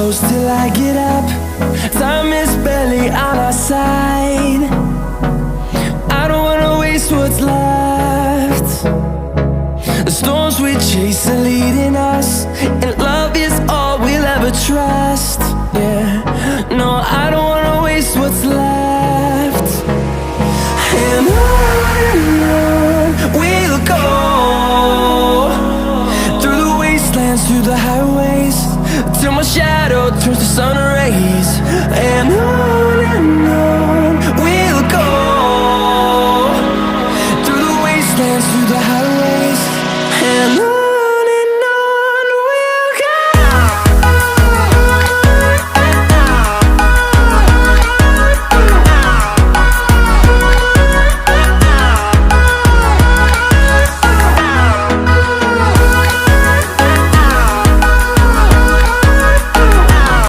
close till I get up. Time is barely on our side. I don't wanna waste what's left. The storms we chase are leading us, and love is all we'll ever trust. Yeah, no, I don't wanna waste what's left. And on we'll go, through the wastelands, through the highways, till my shadow turns to sun rays. And on we'll go, through the wastelands, through the highways, and on.